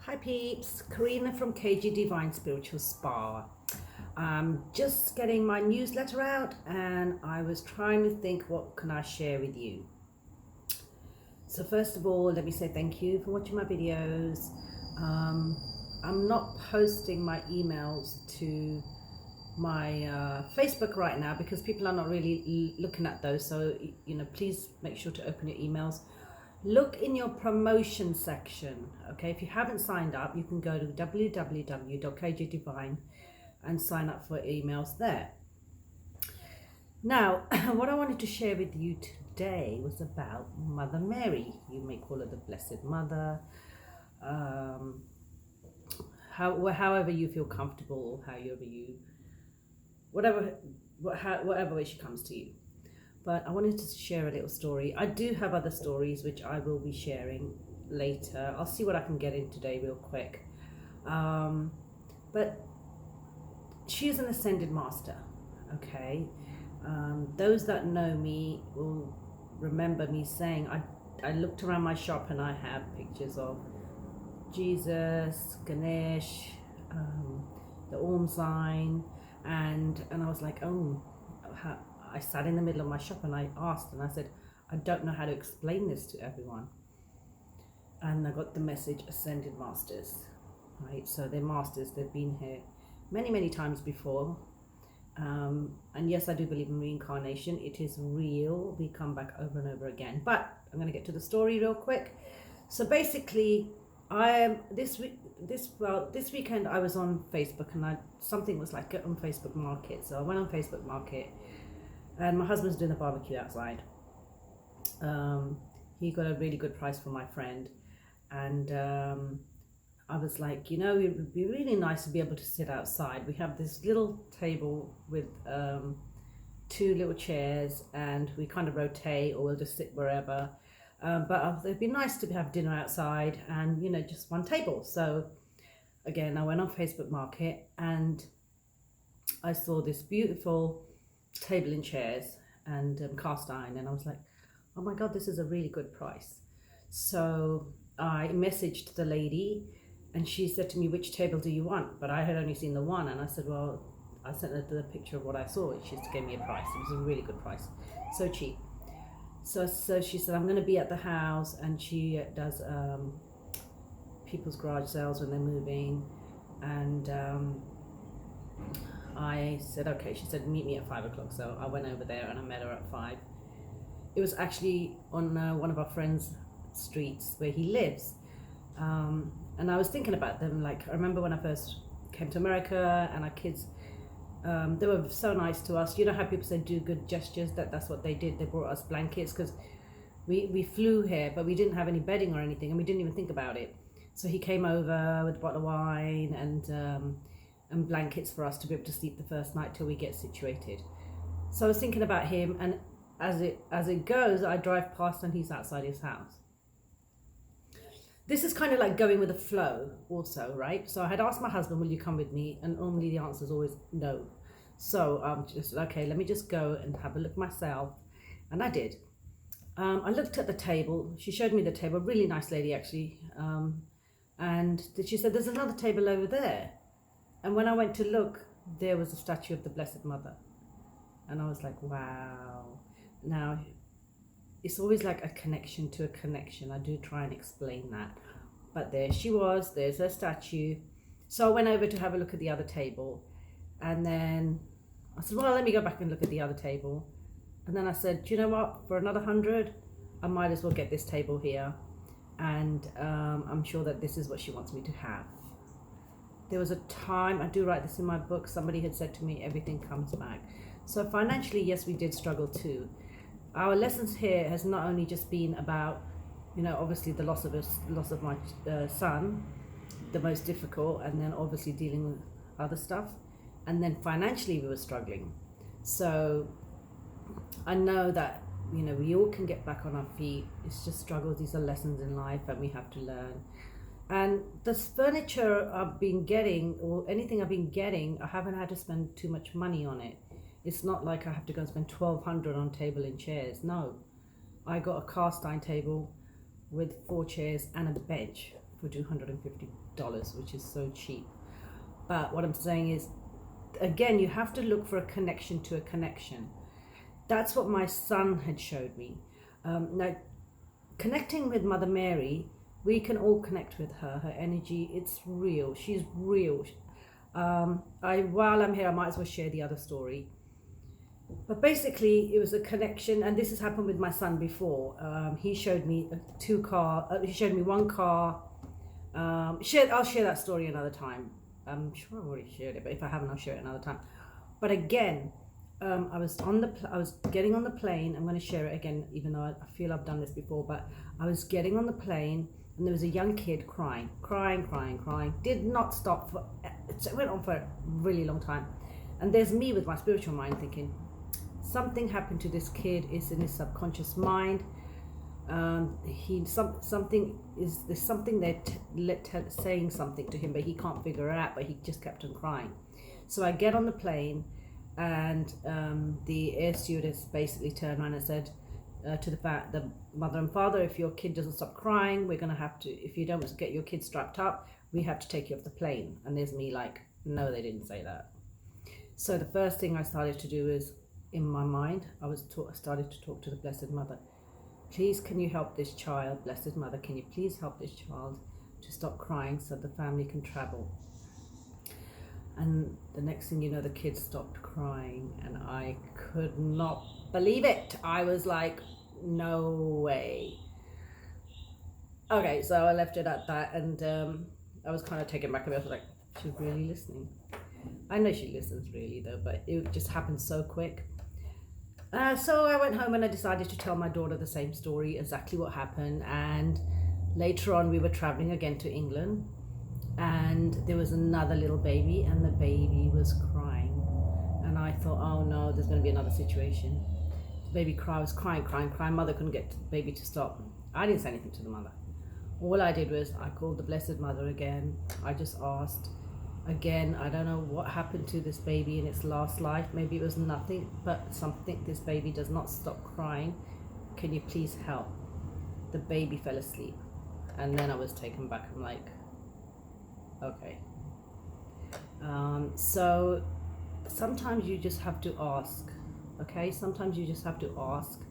Hi peeps, Karina from KG Divine Spiritual Spa. I'm just getting my newsletter out and I was trying to think what can I share with you. So first of all, let me say thank you for watching my videos. I'm not posting my emails to my Facebook right now because people are not really looking at those. So, please make sure to open your emails. Look in your promotion section, okay? If you haven't signed up, you can go to www.kgdivine and sign up for emails there. Now, what I wanted to share with you today was about Mother Mary. You may call her the Blessed Mother, however you feel comfortable, whatever way she comes to you. But I wanted to share a little story. I do have other stories which I will be sharing later. I'll see what I can get in today real quick. But she is an ascended master, okay? Those that know me will remember me saying I looked around my shop and I have pictures of Jesus, Ganesh, the Om sign, and I was like, I sat in the middle of my shop and I asked and I said, I don't know how to explain this to everyone. And I got the message, Ascended Masters, right? So they're masters, they've been here many, many times before. And yes, I do believe in reincarnation. It is real. We come back over and over again. But I'm going to get to the story real quick. So basically, this weekend I was on Facebook and something was like get on Facebook Market. So I went on Facebook Market. And my husband's doing a barbecue outside. He got a really good price for my friend. And I was like, it would be really nice to be able to sit outside. We have this little table with two little chairs and we kind of rotate or we'll just sit wherever. But it'd be nice to have dinner outside and, just one table. So again, I went on Facebook Market and I saw this beautiful table and chairs and cast iron, and I was like, oh my god, this is a really good price. So I messaged the lady and she said to me, which table do you want? But I had only seen the one, and I said, well, I sent her the picture of what I saw. She just gave me a price. It was a really good price, so cheap. So she said, I'm going to be at the house, and she does people's garage sales when they're moving. And I said, okay. She said, meet me at 5 o'clock. So I went over there and I met her at 5. It was actually on one of our friends' streets where he lives. And I was thinking about them. Like, I remember when I first came to America and our kids, they were so nice to us. You know how people say do good gestures? That's what they did. They brought us blankets because we flew here, but we didn't have any bedding or anything, and we didn't even think about it. So he came over with a bottle of wine and blankets for us to be able to sleep the first night till we get situated. So I was thinking about him, and as it goes, I drive past and he's outside his house. This is kind of like going with the flow also, right? So I had asked my husband, will you come with me? And normally the answer is always no. So just, okay, let me just go and have a look myself. And I did. I looked at the table. She showed me the table, really nice lady actually. And she said, there's another table over there. And when I went to look, there was a statue of the Blessed Mother. And I was like, wow. Now, it's always like a connection to a connection. I do try and explain that. But there she was, there's her statue. So I went over to have a look at the other table. And then I said, well, let me go back and look at the other table. And then I said, do you know what? For another 100, I might as well get this table here. And I'm sure that this is what she wants me to have. There was a time, I do write this in my book, somebody had said to me, everything comes back. So financially, yes, we did struggle too. Our lessons here has not only just been about, obviously the loss of my son, the most difficult, and then obviously dealing with other stuff. And then financially we were struggling. So I know that, we all can get back on our feet. It's just struggles. These are lessons in life that we have to learn. And the furniture I've been getting, or anything I've been getting, I haven't had to spend too much money on it. It's not like I have to go and spend $1,200 on table and chairs. No, I got a cast iron table with 4 chairs and a bench for $250, which is so cheap. But what I'm saying is, again, you have to look for a connection to a connection. That's what my son had showed me. Now, connecting with Mother Mary, we can all connect with her. Her energy, it's real. She's real. While I'm here, I might as well share the other story. But basically, it was a connection, and this has happened with my son before. He showed me he showed me one car. I'll share that story another time. I'm sure I've already shared it, but if I haven't, I'll share it another time. But again, I was getting on the plane. I'm going to share it again, even though I feel I've done this before. But I was getting on the plane, and there was a young kid crying. Did not stop. It went on for a really long time. And there's me with my spiritual mind thinking, something happened to this kid. It's in his subconscious mind. There's something they're saying something to him, but he can't figure it out. But he just kept on crying. So I get on the plane, and the air stewardess basically turned around and said to the mother and father, if your kid doesn't stop crying, we're gonna have to. If you don't get your kid strapped up, we have to take you off the plane. And there's me like, no, they didn't say that. So the first thing I started to do is, in my mind, I started to talk to the Blessed Mother. Please, can you help this child? Blessed Mother, can you please help this child to stop crying so the family can travel? And the next thing you know, the kid stopped crying, and I could not believe it. I was like, no way. Okay, so I left it at that, and I was kind of taken back a bit. I was like, she's really listening. I know she listens really though, but it just happened so quick. So I went home and I decided to tell my daughter the same story, exactly what happened. And later on, we were traveling again to England, and there was another little baby, and the baby was crying. And I thought, oh no, there's going to be another situation. The baby was crying. Mother couldn't get the baby to stop. I didn't say anything to the mother. All I did was I called the Blessed Mother again. I just asked. Again, I don't know what happened to this baby in its last life. Maybe it was nothing but something. This baby does not stop crying. Can you please help? The baby fell asleep. And then I was taken back. I'm like, okay. So sometimes you just have to ask. Okay? Sometimes you just have to ask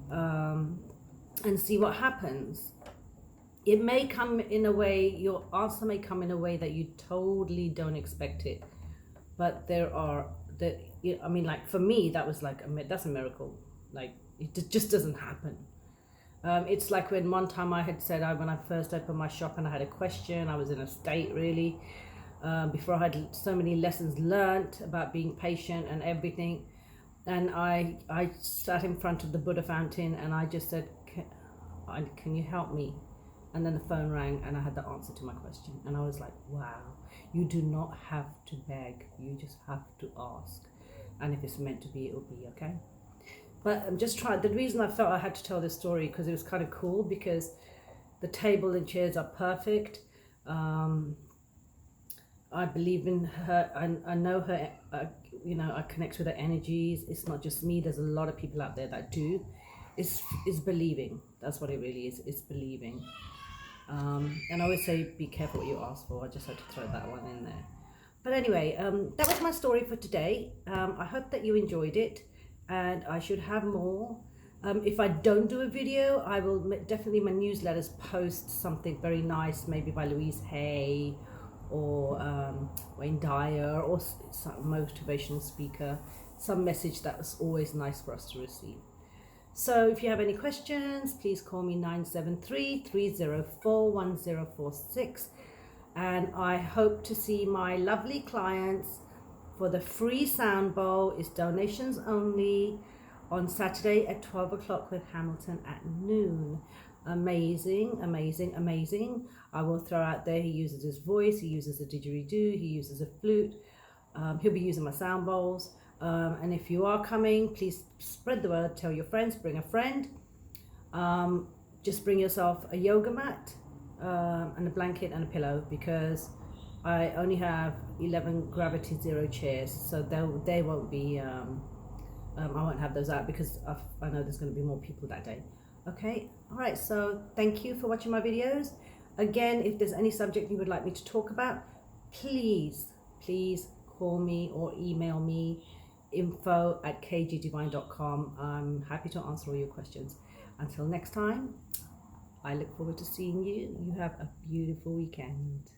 and see what happens. It may come in a way, your answer may come in a way that you totally don't expect it. But like for me, that was like, that's a miracle. Like, it just doesn't happen. It's like when one time I had said, when I first opened my shop and I had a question, I was in a state really, before I had so many lessons learnt about being patient and everything. And I sat in front of the Buddha fountain and I just said, can you help me? And then the phone rang and I had the answer to my question. And I was like, wow, you do not have to beg. You just have to ask. And if it's meant to be, it'll be, okay? But I'm just trying. The reason I felt I had to tell this story, because it was kind of cool, because the table and chairs are perfect. I believe in her. I know her, I connect with her energies. It's not just me. There's a lot of people out there that do. It's believing. That's what it really is. It's believing. And I always say, be careful what you ask for. I just had to throw that one in there. But anyway, that was my story for today. I hope that you enjoyed it, and I should have more. If I don't do a video, I will definitely, my newsletters post something very nice, maybe by Louise Hay or Wayne Dyer or some motivational speaker, some message that was always nice for us to receive. So if you have any questions, please call me 973-304-1046. And I hope to see my lovely clients for the free sound bowl. It's donations only on Saturday at 12 o'clock with Hamilton at noon. Amazing, amazing, amazing. I will throw out there, he uses his voice, he uses a didgeridoo, he uses a flute. He'll be using my sound bowls. And if you are coming, please spread the word, tell your friends, bring a friend. Just bring yourself a yoga mat and a blanket and a pillow, because I only have 11 Gravity Zero chairs, so they won't be, I won't have those out because I know there's going to be more people that day. Okay, all right, so thank you for watching my videos. Again, if there's any subject you would like me to talk about, please call me or email me, info@kgdivine.com. I'm happy to answer all your questions. Until next time, I look forward to seeing you. You have a beautiful weekend.